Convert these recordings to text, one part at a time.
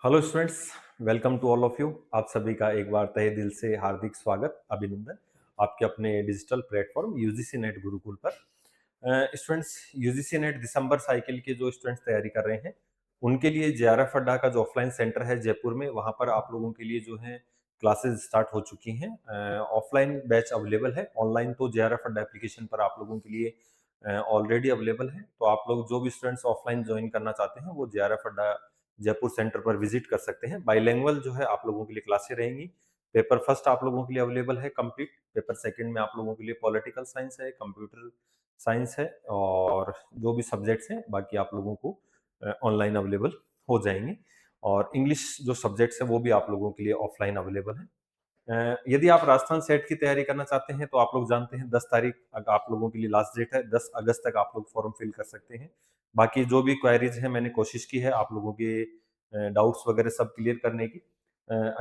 Hello students, welcome to all of you. आप सभी का एक बार तहे दिल से हार्दिक स्वागत, अभिनंदन आपके अपने digital platform UGC net Gurukul पर। स्टूडेंट्स, यूजीसी नेट दिसंबर साइकिल के जो स्टूडेंट्स तैयारी कर रहे हैं उनके लिए जेआरएफ अड्डा का जो ऑफलाइन सेंटर है जयपुर में, वहां पर आप लोगों के लिए जो है क्लासेस स्टार्ट हो चुकी हैं। ऑफलाइन बैच अवेलेबल है, ऑनलाइन तो जेआरएफ अड्डा एप्लीकेशन पर आप लोगों के लिए ऑलरेडी अवेलेबल है। तो आप लोग जो भी स्टूडेंट्स ऑफलाइन ज्वाइन करना चाहते हैं वो जेआरएफ अड्डा जयपुर सेंटर पर विजिट कर सकते हैं। बाइलैंग्वेज जो है आप लोगों के लिए क्लासें रहेंगी। पेपर फर्स्ट आप लोगों के लिए अवेलेबल है कंप्लीट। पेपर सेकंड में आप लोगों के लिए पॉलिटिकल साइंस है, कंप्यूटर साइंस है, और जो भी सब्जेक्ट्स हैं बाकी आप लोगों को ऑनलाइन अवेलेबल हो जाएंगे। और इंग्लिश जो सब्जेक्ट्स हैं वो भी आप लोगों के लिए ऑफलाइन अवेलेबल है। यदि आप राजस्थान सेट की तैयारी करना चाहते हैं तो आप लोग जानते हैं 10 तारीख आप लोगों के लिए लास्ट डेट है। 10 अगस्त तक आप लोग फॉर्म फिल कर सकते हैं। बाकी जो भी क्वेरीज हैं मैंने कोशिश की है आप लोगों के डाउट्स वगैरह सब क्लियर करने की।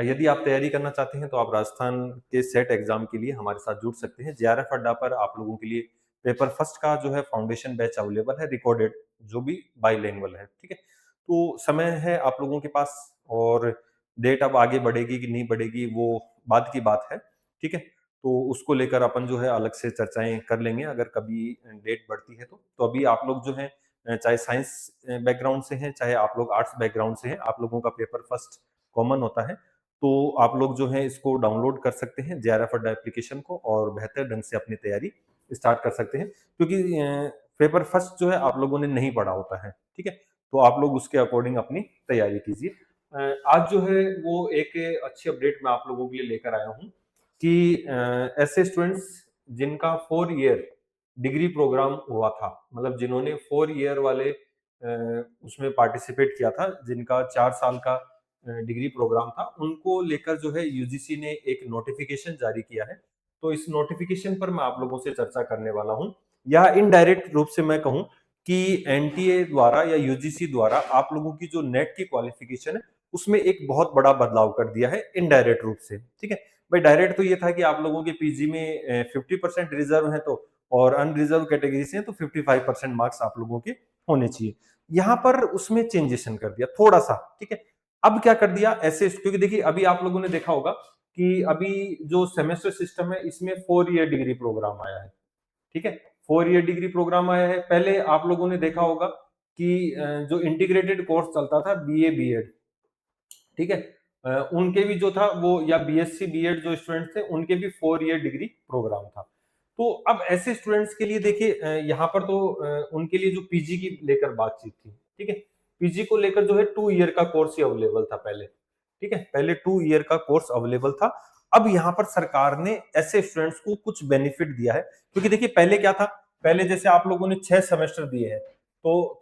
यदि आप तैयारी करना चाहते हैं तो आप राजस्थान के सेट एग्जाम के लिए हमारे साथ जुड़ सकते हैं। जेआरएफ अड्डा पर आप लोगों के लिए पेपर फर्स्ट का जो है फाउंडेशन बैच अवेलेबल है, रिकॉर्डेड, जो भी बाईलिंगुअल है। ठीक है, तो समय है आप लोगों के पास, और डेट अब आगे बढ़ेगी कि नहीं बढ़ेगी वो बाद की बात है। ठीक है, तो उसको लेकर अपन जो है अलग से चर्चाएं कर लेंगे अगर कभी डेट बढ़ती है तो अभी आप लोग जो है चाहे साइंस बैकग्राउंड से हैं चाहे आप लोग आर्ट्स बैकग्राउंड से हैं, आप लोगों का पेपर फर्स्ट कॉमन होता है। तो आप लोग जो है इसको डाउनलोड कर सकते हैं जेआरएफ अड्डा एप्लीकेशन को, और बेहतर ढंग से अपनी तैयारी स्टार्ट कर सकते हैं, क्योंकि पेपर फर्स्ट जो है आप लोगों ने नहीं पढ़ा होता है। ठीक है, तो आप लोग उसके अकॉर्डिंग अपनी तैयारी कीजिए। आज जो है वो एक अच्छी अपडेट मैं आप लोगों के लिए लेकर आया हूँ कि ऐसे स्टूडेंट्स जिनका 4 ईयर डिग्री प्रोग्राम हुआ था, मतलब जिन्होंने 4 ईयर वाले उसमें पार्टिसिपेट किया था, जिनका 4 साल का डिग्री प्रोग्राम था, उनको लेकर जो है यूजीसी ने एक नोटिफिकेशन जारी किया है। तो इस नोटिफिकेशन पर मैं आप लोगों से चर्चा करने वाला हूँ, या इनडायरेक्ट रूप से मैं कहूँ कि एनटीए द्वारा या यूजीसी द्वारा आप लोगों की जो नेट की क्वालिफिकेशन है उसमें एक बहुत बड़ा बदलाव कर दिया है इनडायरेक्ट रूप से। ठीक है भाई, डायरेक्ट तो ये था कि आप लोगों के पीजी में 50% रिजर्व है, तो और अनरिजर्व कैटेगरी से हैं तो 55% मार्क्स आप लोगों के होने चाहिए। यहाँ पर उसमें चेंजेशन कर दिया थोड़ा सा। ठीक है, अब क्या कर दिया ऐसे, क्योंकि देखिए अभी आप लोगों ने देखा होगा कि अभी जो सेमेस्टर सिस्टम है इसमें 4 ईयर डिग्री प्रोग्राम आया है। ठीक है, 4 ईयर डिग्री प्रोग्राम आया है। पहले आप लोगों ने देखा होगा कि जो इंटीग्रेटेड कोर्स चलता था बीए बीएड, ठीक है, उनके भी जो था वो, या बीएससी बीएड जो स्टूडेंट थे उनके भी 4 ईयर डिग्री प्रोग्राम था। तो अब ऐसे स्टूडेंट्स के लिए देखिए यहाँ पर तो उनके लिए जो पीजी की लेकर बातचीत थी। ठीक है, पीजी को लेकर जो है 2 ईयर का कोर्स ही अवेलेबल था पहले। ठीक है, पहले 2 ईयर का कोर्स अवेलेबल था। अब यहाँ पर सरकार ने ऐसे स्टूडेंट्स को कुछ बेनिफिट दिया है, क्योंकि देखिए पहले क्या था, पहले जैसे आप लोगों ने 6 सेमेस्टर दिए हैं, तो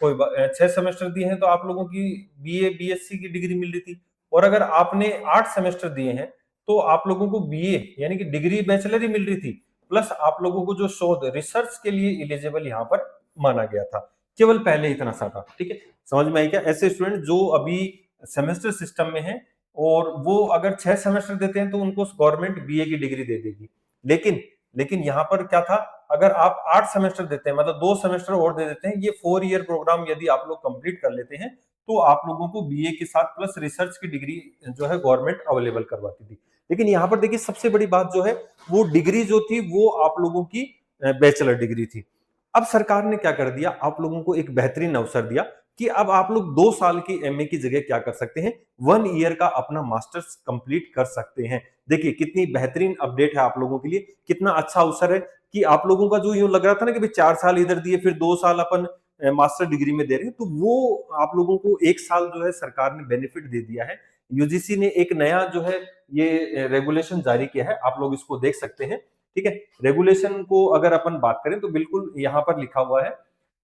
6 सेमेस्टर दिए हैं तो आप लोगों की बीए बीएससी की डिग्री मिल रही थी। और अगर आपने 8 सेमेस्टर दिए हैं तो आप लोगों को बीए यानी कि डिग्री बैचलर ही मिल रही थी, प्लस आप लोगों को जो शोध रिसर्च के लिए एलिजिबल यहाँ पर माना गया था। केवल पहले इतना सा था। ठीक है, समझ में आई क्या? ऐसे स्टूडेंट जो अभी सेमेस्टर सिस्टम में है और वो अगर 6 सेमेस्टर देते हैं तो उनको गवर्नमेंट बीए की डिग्री दे देगी। लेकिन लेकिन यहाँ पर क्या था, अगर आप 8 सेमेस्टर देते हैं, मतलब 2 सेमेस्टर और दे देते हैं, ये 4 ईयर प्रोग्राम यदि आप लोग कंप्लीट कर लेते हैं तो आप लोगों को बीए के साथ प्लस रिसर्च की डिग्री जो है गवर्नमेंट अवेलेबल करवाती थी। लेकिन यहाँ पर देखिए सबसे बड़ी बात जो है, वो डिग्री जो थी वो आप लोगों की बैचलर डिग्री थी। अब सरकार ने क्या कर दिया, आप लोगों को एक बेहतरीन अवसर दिया कि अब आप लोग 2 साल की एमए की जगह क्या कर सकते हैं, 1 ईयर का अपना मास्टर्स कंप्लीट कर सकते हैं। देखिए कितनी बेहतरीन अपडेट है आप लोगों के लिए, कितना अच्छा अवसर है कि आप लोगों का जो यूं लग रहा था ना कि भाई 4 साल इधर दिए फिर 2 साल अपन मास्टर डिग्री में दे रहे हैं, तो वो आप लोगों को 1 साल जो है सरकार ने बेनिफिट दे दिया है। यूजीसी ने एक नया जो है ये रेगुलेशन जारी किया है, आप लोग इसको देख सकते हैं। ठीक है, रेगुलेशन को अगर अपन बात करें तो बिल्कुल यहाँ पर लिखा हुआ है,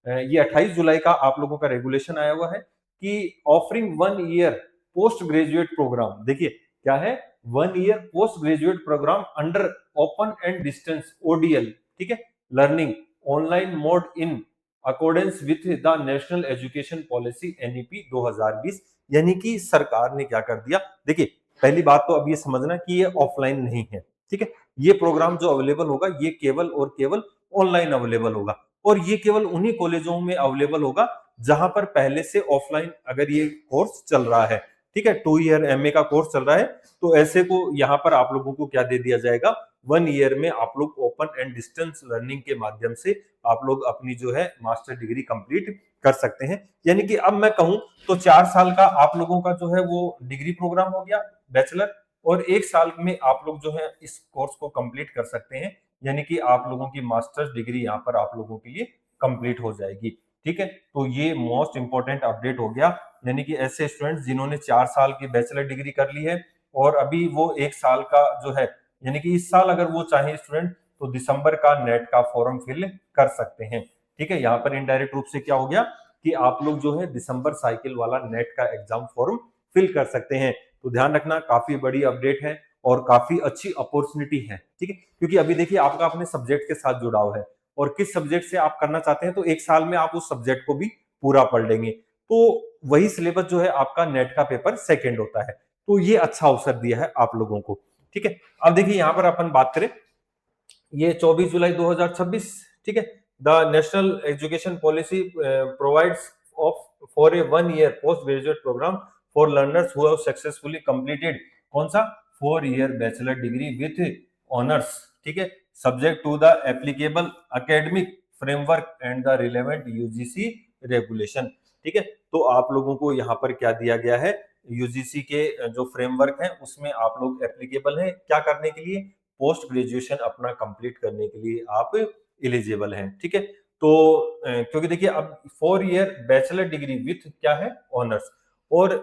ये 28 जुलाई का आप लोगों का रेगुलेशन आया हुआ है कि offering 1 year post graduate program. देखिए क्या है, 1 year post graduate program under open and distance ODL, ठीक है, learning online mode in accordance with the national education policy NEP 2020। यानी कि सरकार ने क्या कर दिया, देखिए पहली बात तो अब ये समझना कि ये ऑफलाइन नहीं है। ठीक है, ये प्रोग्राम जो अवेलेबल होगा ये केवल और केवल ऑनलाइन अवेलेबल होगा, और ये केवल उन्हीं कॉलेजों में अवेलेबल होगा जहां पर पहले से ऑफलाइन अगर ये कोर्स चल रहा है। ठीक है, 2 ईयर एमए का कोर्स चल रहा है, तो ऐसे को यहाँ पर आप लोगों को क्या दे दिया जाएगा, 1 ईयर में आप लोग ओपन एंड डिस्टेंस लर्निंग के माध्यम से आप लोग अपनी जो है मास्टर डिग्री कंप्लीट कर सकते हैं। यानी कि अब मैं कहूं तो 4 साल का आप लोगों का जो है वो डिग्री प्रोग्राम हो गया बैचलर, और 1 साल में आप लोग जो है इस कोर्स को कंप्लीट कर सकते हैं। यानी कि आप लोगों की मास्टर्स डिग्री यहाँ पर आप लोगों के लिए कंप्लीट हो जाएगी। ठीक है, तो ये मोस्ट इंपॉर्टेंट अपडेट हो गया। यानी कि ऐसे स्टूडेंट्स जिन्होंने 4 साल की बैचलर डिग्री कर ली है और अभी वो 1 साल का जो है, यानी कि इस साल अगर वो चाहे स्टूडेंट तो दिसंबर का नेट का फॉर्म फिल कर सकते हैं। ठीक है, यहाँ पर इनडायरेक्ट रूप से क्या हो गया कि आप लोग जो है दिसंबर साइकिल वाला नेट का एग्जाम फॉर्म फिल कर सकते हैं। तो ध्यान रखना, काफी बड़ी अपडेट है और काफी अच्छी अपॉर्चुनिटी है। ठीक है, क्योंकि अभी देखिए आपका अपने सब्जेक्ट के साथ जुड़ाव है और किस सब्जेक्ट से आप करना चाहते हैं, तो 1 साल में आप उस सब्जेक्ट को भी पूरा पढ़ लेंगे, तो वही सिलेबस जो है आपका नेट का पेपर सेकंड होता है। तो ये अच्छा अवसर दिया है आप लोगों को। ठीक है, अब देखिए यहाँ पर अपन बात करें, ये 24 जुलाई 2026, ठीक है, the national education policy provides of for a 1 year post graduate program for learners who have successfully completed कौन सा 4 year bachelor degree with honours. ठीक है, subject to the applicable academic framework and the relevant UGC regulation. ठीक है, तो आप लोगों को यहाँ पर क्या दिया गया है, यूजीसी के जो फ्रेमवर्क है उसमें आप लोग एप्लीकेबल हैं क्या करने के लिए, पोस्ट ग्रेजुएशन अपना कंप्लीट करने के लिए आप एलिजिबल हैं। ठीक है, तो क्योंकि देखिए अब 4 ईयर बैचलर डिग्री विथ क्या है ऑनर्स, और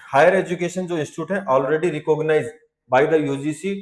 हायर एजुकेशन जो इंस्टीट्यूट है already recognise by the UGC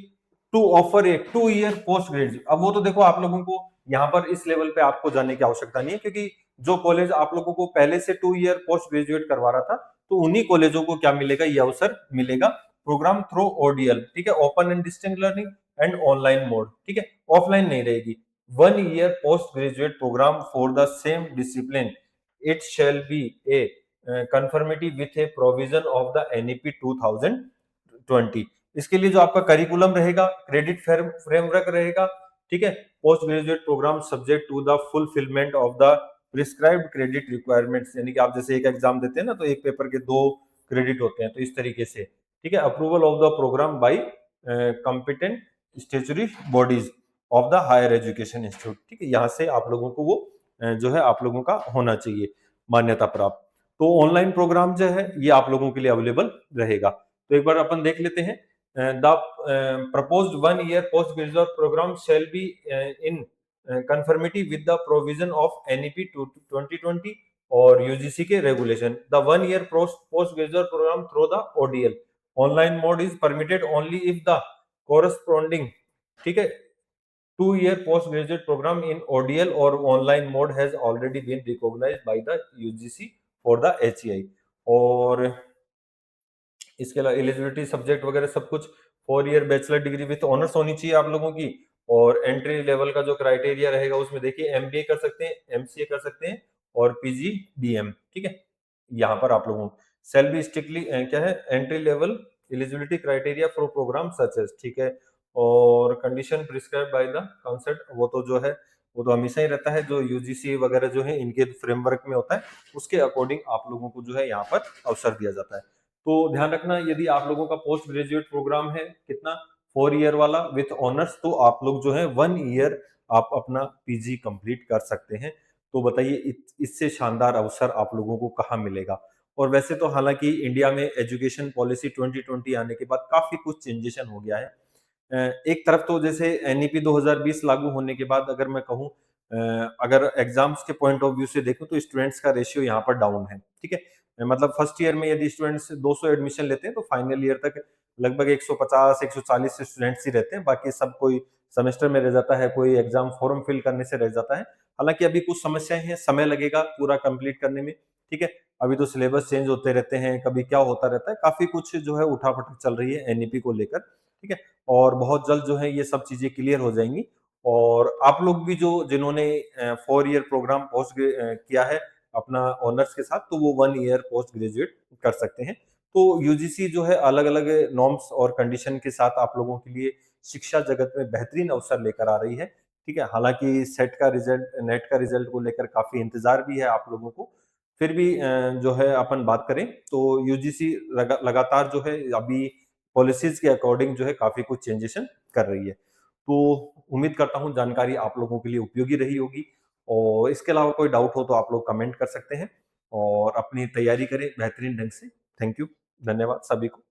to offer a 2 year post graduate. अब वो तो देखो आप लोगों को यहाँ पर इस लेवल पे आपको जाने की आवश्यकता नहीं है, क्योंकि जो कॉलेज आप लोगों को पहले से 2 ईयर पोस्ट ग्रेजुएट करवा रहा था, तो उन्हीं कॉलेजों को क्या मिलेगा, ये अवसर मिलेगा, प्रोग्राम थ्रू ओडीएल। ठीक है, open and distance learning and online mode. ठीक है, ऑफलाइन नहीं रहेगी। 1 year post graduate program for the same discipline, it shall be a conformity with a provision of the NEP 2020। इसके लिए जो आपका करिकुलम रहेगा, क्रेडिट फ्रेमवर्क रहेगा। ठीक है, post graduate program subject to the fulfilment of the prescribed credit requirements, यानी कि आप जैसे एक एग्जाम देते हैं ना, तो एक पेपर के 2 क्रेडिट होते हैं, तो इस तरीके से। ठीक है, approval of the program by competent statutory bodies of the higher education institute. ठीक है, यहाँ से आप लोगों को वो जो है आप लोगों का होना चाहिए मान्यता प्राप्त। तो ऑनलाइन प्रोग्राम जो है ये आप लोगों के लिए अवेलेबल रहेगा। तो एक बार अपन देख लेते हैं, the proposed 1 year post graduate program shall be in conformity with the provision of NEP 2020 और यूजीसी के regulation. The 1 year post graduate program through the ODL online mode is permitted only if the corresponding, ठीक है, 2 year post graduate program in ODL और online mode has already been recognised by the UGC for the HEI. और इसके अलावा eligibility subject वगैरह सब कुछ 4 year bachelor degree with honours होनी चाहिए आप लोगों की। और एंट्री लेवल का जो क्राइटेरिया रहेगा उसमें देखिए एमबीए कर सकते हैं, एमसीए कर सकते हैं और पीजीडीएम। ठीक है, यहाँ पर आप लोगों सेल बी स्ट्रिक्टली क्या है, entry level eligibility criteria for program such as. ठीक है, और condition prescribe by the council, वो तो जो है वो तो हमेशा ही रहता है, जो यूजीसी वगैरह जो है इनके फ्रेमवर्क में होता है, उसके अकॉर्डिंग आप लोगों को जो है यहाँ पर अवसर दिया जाता है। तो ध्यान रखना, यदि आप लोगों का पोस्ट ग्रेजुएट प्रोग्राम है कितना 4 ईयर वाला विथ ऑनर्स, तो आप लोग जो है 1 ईयर आप अपना पीजी कंप्लीट कर सकते हैं। तो बताइए इससे शानदार अवसर आप लोगों को कहाँ मिलेगा। और वैसे तो हालांकि इंडिया में एजुकेशन पॉलिसी 2020 आने के बाद काफी कुछ चेंजेशन हो गया है। एक तरफ तो जैसे एनईपी 2020 लागू होने के बाद अगर मैं कहूँ, अगर एग्जाम्स के पॉइंट ऑफ व्यू से देखूं तो स्टूडेंट्स का रेशियो यहाँ पर डाउन है। ठीक है, मतलब फर्स्ट ईयर में यदि स्टूडेंट्स 200 एडमिशन लेते हैं तो फाइनल ईयर तक लगभग 150 140 स्टूडेंट्स ही रहते हैं, बाकी सब कोई सेमेस्टर में रह जाता है, कोई एग्जाम फॉर्म फिल करने से रह जाता है। हालांकि अभी कुछ समस्याएं हैं, समय लगेगा पूरा कंप्लीट करने में। ठीक है, अभी तो सिलेबस चेंज होते रहते हैं, कभी क्या होता रहता है, काफी कुछ जो है उठापटक चल रही है एनईपी को लेकर। ठीक है, और बहुत जल्द जो है ये सब चीजें क्लियर हो जाएंगी। और आप लोग भी जो जिन्होंने 4 ईयर प्रोग्राम पोस्ट किया है अपना ऑनर्स के साथ, तो वो 1 ईयर पोस्ट ग्रेजुएट कर सकते हैं। तो यूजीसी जो है अलग अलग नॉर्म्स और कंडीशन के साथ आप लोगों के लिए शिक्षा जगत में बेहतरीन अवसर लेकर आ रही है। ठीक है, हालांकि सेट का रिजल्ट नेट का रिजल्ट को लेकर काफी इंतजार भी है आप लोगों को। फिर भी जो है अपन बात करें तो यूजीसी लगातार जो है अभी पॉलिसीज के अकॉर्डिंग जो है काफी कुछ चेंजेशन कर रही है। तो उम्मीद करता हूँ जानकारी आप लोगों के लिए उपयोगी रही होगी, और इसके अलावा कोई डाउट हो तो आप लोग कमेंट कर सकते हैं और अपनी तैयारी करें बेहतरीन ढंग से। थैंक यू, धन्यवाद सभी को।